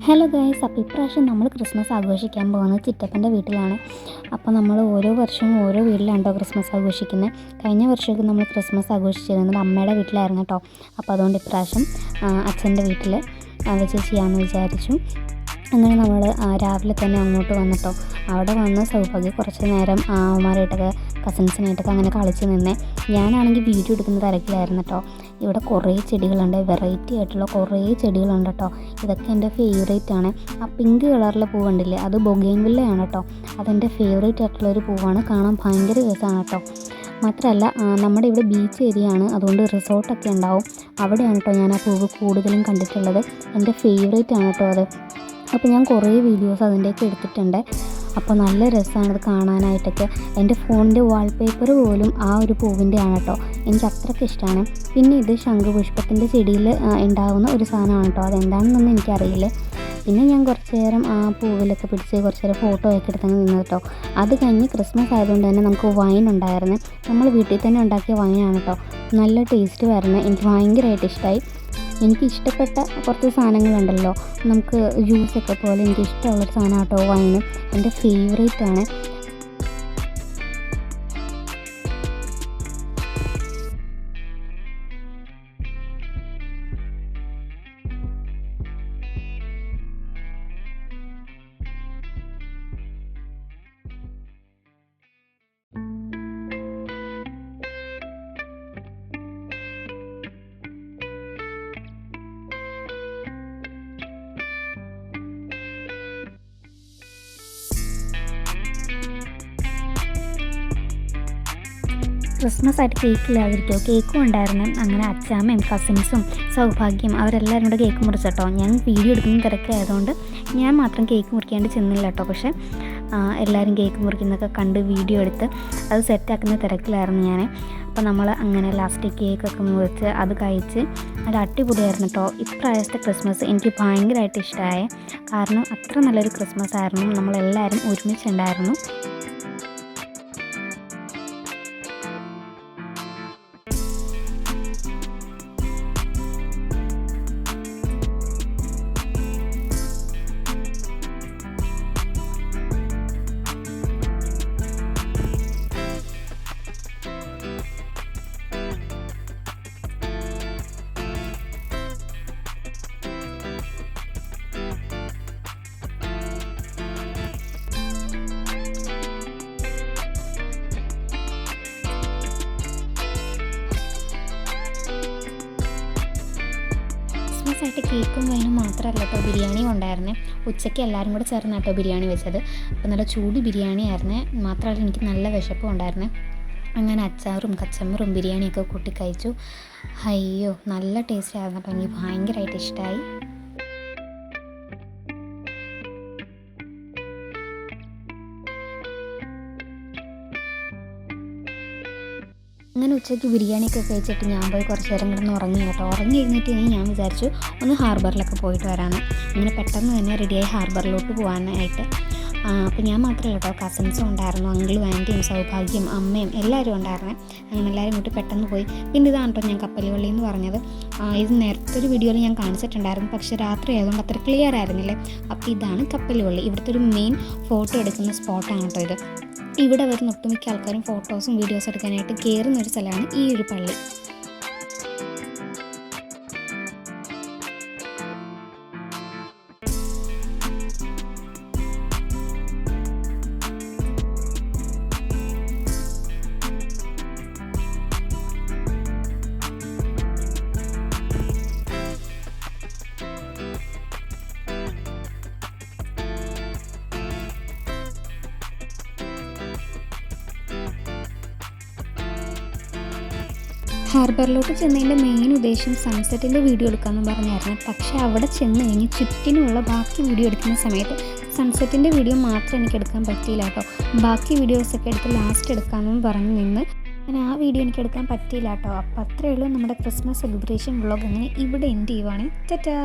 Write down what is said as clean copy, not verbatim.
Hello guys, അപ്പോൾ ഇപ്രാവശ്യം നമ്മൾ ക്രിസ്മസ് ആഘോഷിക്കാൻ പോകുന്നത് ചിറ്റപ്പൻ്റെ വീട്ടിലാണ്. അപ്പോൾ നമ്മൾ ഓരോ വർഷവും ഓരോ വീട്ടിലാണോ ക്രിസ്മസ് ആഘോഷിക്കുന്നത്. കഴിഞ്ഞ വർഷമൊക്കെ നമ്മൾ ക്രിസ്മസ് ആഘോഷിച്ചിരുന്നത് അമ്മയുടെ വീട്ടിലായിരുന്നു കേട്ടോ. അപ്പോൾ അതുകൊണ്ട് ഇപ്രാവശ്യം അച്ഛൻ്റെ വീട്ടിൽ വെച്ച് ചെയ്യാമെന്ന് വിചാരിച്ചു. അങ്ങനെ നമ്മൾ രാവിലെ തന്നെ അങ്ങോട്ട് വന്നിട്ടോ. അവിടെ വന്ന് സൗഭാഗ്യം കുറച്ച് നേരം അവന്മാരായിട്ടൊക്കെ കസിൻസിനായിട്ടൊക്കെ അങ്ങനെ കളിച്ച് നിന്നേ. ഞാനാണെങ്കിൽ വീഡിയോ എടുക്കുന്ന തിരക്കിലായിരുന്നു കേട്ടോ. ഇവിടെ കുറേ ചെടികളുണ്ട്, വെറൈറ്റി ആയിട്ടുള്ള കുറേ ചെടികളുണ്ട് കേട്ടോ. ഇതൊക്കെ എൻ്റെ ഫേവറേറ്റ് ആണ്. ആ പിങ്ക് കളറിലെ പൂവുണ്ടില്ലേ, അത് ബൊഗെയിൻവില്ലയാണ് കേട്ടോ. അതെൻ്റെ ഫേവറേറ്റ് ആയിട്ടുള്ളൊരു പൂവാണ്, കാണാൻ ഭയങ്കര രസമാണ് കേട്ടോ. മാത്രമല്ല നമ്മുടെ ഇവിടെ ബീച്ച് ഏരിയ ആണ്, അതുകൊണ്ട് റിസോർട്ടൊക്കെ ഉണ്ടാവും. അവിടെയാണ് കേട്ടോ ഞാൻ ആ പൂവ് കൂടുതലും കണ്ടിട്ടുള്ളത്. എൻ്റെ ഫേവറേറ്റ് ആണ് കേട്ടോ അത്. അപ്പോൾ ഞാൻ കുറേ വീഡിയോസ് അതിൻ്റെയൊക്കെ എടുത്തിട്ടുണ്ട്. അപ്പോൾ നല്ല രസമാണ് അത് കാണാനായിട്ടൊക്കെ. എൻ്റെ ഫോണിൻ്റെ വാൾപേപ്പർ പോലും ആ ഒരു പൂവിൻ്റെ ആണ് കേട്ടോ. എനിക്ക് അത്രയ്ക്ക് ഇഷ്ടമാണ്. പിന്നെ ഇത് ശംഖുപുഷ്പത്തിൻ്റെ ചെടിയിൽ ഉണ്ടാകുന്ന ഒരു സാധനമാണ് കേട്ടോ. അതെന്താണെന്നൊന്നും എനിക്കറിയില്ല. പിന്നെ ഞാൻ കുറച്ച് നേരം ആ പൂവിലൊക്കെ പിടിച്ച് കുറച്ച് നേരം ഫോട്ടോ ഒക്കെ എടുത്തങ്ങ് നിന്നത് കേട്ടോ. അത് കഴിഞ്ഞ് ക്രിസ്മസ് ആയതുകൊണ്ട് തന്നെ നമുക്ക് വൈൻ ഉണ്ടായിരുന്നു. നമ്മൾ വീട്ടിൽ തന്നെ ഉണ്ടാക്കിയ വൈനാണ് കേട്ടോ. നല്ല ടേസ്റ്റ് വരുന്നത്, എനിക്ക് ഭയങ്കരമായിട്ട് ഇഷ്ടമായി. എനിക്കിഷ്ടപ്പെട്ട കുറച്ച് സാധനങ്ങളുണ്ടല്ലോ, നമുക്ക് ജ്യൂസൊക്കെ പോലെ എനിക്കിഷ്ടമുള്ളൊരു സാധനം കേട്ടോ വൈന്. എൻ്റെ ഫേവറേറ്റാണ്. ക്രിസ്മസ് ആയിട്ട് കേക്കില്ലാതിരിക്കുമോ? കേക്കും ഉണ്ടായിരുന്നു. അങ്ങനെ അച്ചാമ്മയും കസിൻസും സൗഭാഗ്യം അവരെല്ലാവരും കൂടെ കേക്ക് മുറിച്ചട്ടോ. ഞാൻ വീഡിയോ എടുക്കുന്ന തിരക്കായതുകൊണ്ട് ഞാൻ മാത്രം കേക്ക് മുറിക്കാണ്ട് ചെന്നില്ല കേട്ടോ. പക്ഷേ എല്ലാവരും കേക്ക് മുറിക്കുന്നതൊക്കെ കണ്ട് വീഡിയോ എടുത്ത് അത് സെറ്റാക്കുന്ന തിരക്കിലായിരുന്നു ഞാൻ. അപ്പോൾ നമ്മൾ അങ്ങനെ ലാസ്റ്റ് കേക്കൊക്കെ മുറിച്ച് അത് കഴിച്ച് നല്ല അടിപൊളിയായിരുന്നു കേട്ടോ. ഇപ്രാവശ്യത്തെ ക്രിസ്മസ് എനിക്ക് ഭയങ്കരമായിട്ട് ഇഷ്ടമായ, കാരണം അത്ര നല്ലൊരു ക്രിസ്മസ് ആയിരുന്നു. നമ്മളെല്ലാവരും ഒരുമിച്ചുണ്ടായിരുന്നു. ആയിട്ട് കേക്കും വൈനും മാത്രമല്ല കേട്ടോ, ബിരിയാണിയും ഉണ്ടായിരുന്നേ. ഉച്ചയ്ക്ക് എല്ലാവരും കൂടെ ചേർന്ന് കേട്ടോ ബിരിയാണി വെച്ചത്. അപ്പോൾ നല്ല ചൂട് ബിരിയാണി ആയിരുന്നേ. മാത്രമല്ല എനിക്ക് നല്ല വിശപ്പും ഉണ്ടായിരുന്നേ. അങ്ങനെ അച്ചാറും കച്ചമ്പറും ബിരിയാണിയൊക്കെ കൂട്ടി കഴിച്ചു. അയ്യോ നല്ല ടേസ്റ്റ് ആയിരുന്നു കേട്ടോ. എനിക്ക് ഭയങ്കരമായിട്ട് ഇഷ്ടമായി. അങ്ങനെ ഉച്ചയ്ക്ക് ബിരിയാണിയൊക്കെ കഴിച്ചിട്ട് ഞാൻ പോയി കുറച്ച് നേരം കിടന്ന് ഉറങ്ങി കേട്ടോ. ഉറങ്ങി എഴുന്നേറ്റ് ഞാൻ വിചാരിച്ചു ഒന്ന് ഹാർബറിലൊക്കെ പോയിട്ട് വരാമെന്ന്. അങ്ങനെ പെട്ടെന്ന് തന്നെ റെഡിയായി ഹാർബറിലോട്ട് പോകാനായിട്ട്. അപ്പോൾ ഞാൻ മാത്രമല്ല കേട്ടോ, കസിൻസും ഉണ്ടായിരുന്നു, അങ്കിളും ആൻറ്റിയും സൗഭാഗ്യം അമ്മയും എല്ലാവരും ഉണ്ടായിരുന്നേ. അങ്ങനെ എല്ലാവരും കൂട്ടി പെട്ടെന്ന് പോയി. പിന്നെ ഇതാണ് കേട്ടോ ഞാൻ കപ്പലുവള്ളി എന്ന് പറഞ്ഞത്. ഇത് നേരത്തെ ഒരു വീഡിയോയിൽ ഞാൻ കാണിച്ചിട്ടുണ്ടായിരുന്നു, പക്ഷേ രാത്രി ആയതുകൊണ്ട് അത്ര ക്ലിയർ ആയിരുന്നില്ലേ. അപ്പോൾ ഇതാണ് കപ്പലുവള്ളി. ഇവിടുത്തെ ഒരു മെയിൻ ഫോട്ടോ എടുക്കുന്ന സ്പോട്ടാണ് കേട്ടോ ഇത്. ഇവിടെ വരുന്ന ഒട്ടുമിക്ക ആൾക്കാരും ഫോട്ടോസും വീഡിയോസും എടുക്കാനായിട്ട് കയറുന്നൊരു സ്ഥലമാണ് ഈ ഒരു പള്ളി. ഹാർബറിലോട്ട് ചെന്നതിൻ്റെ മെയിൻ ഉദ്ദേശം സൺസെറ്റിൻ്റെ വീഡിയോ എടുക്കാമെന്ന് പറഞ്ഞായിരുന്നു. പക്ഷേ അവിടെ ചെന്ന് കഴിഞ്ഞ് ചുറ്റിനുമുള്ള ബാക്കി വീഡിയോ എടുക്കുന്ന സമയത്ത് സൺസെറ്റിൻ്റെ വീഡിയോ മാത്രം എനിക്ക് എടുക്കാൻ പറ്റിയില്ല കേട്ടോ. ബാക്കി വീഡിയോസൊക്കെ എടുത്ത് ലാസ്റ്റ് എടുക്കാമെന്ന് പറഞ്ഞ് നിന്ന് അങ്ങനെ ആ വീഡിയോ എനിക്ക് എടുക്കാൻ പറ്റിയില്ല കേട്ടോ. അപ്പോൾ അത്രയേ ഉള്ളൂ നമ്മുടെ ക്രിസ്മസ് സെലിബ്രേഷൻ വ്ളോഗ്. അങ്ങനെ ഇവിടെ എൻഡ് ചെയ്യുവാണ്. ടാറ്റാ.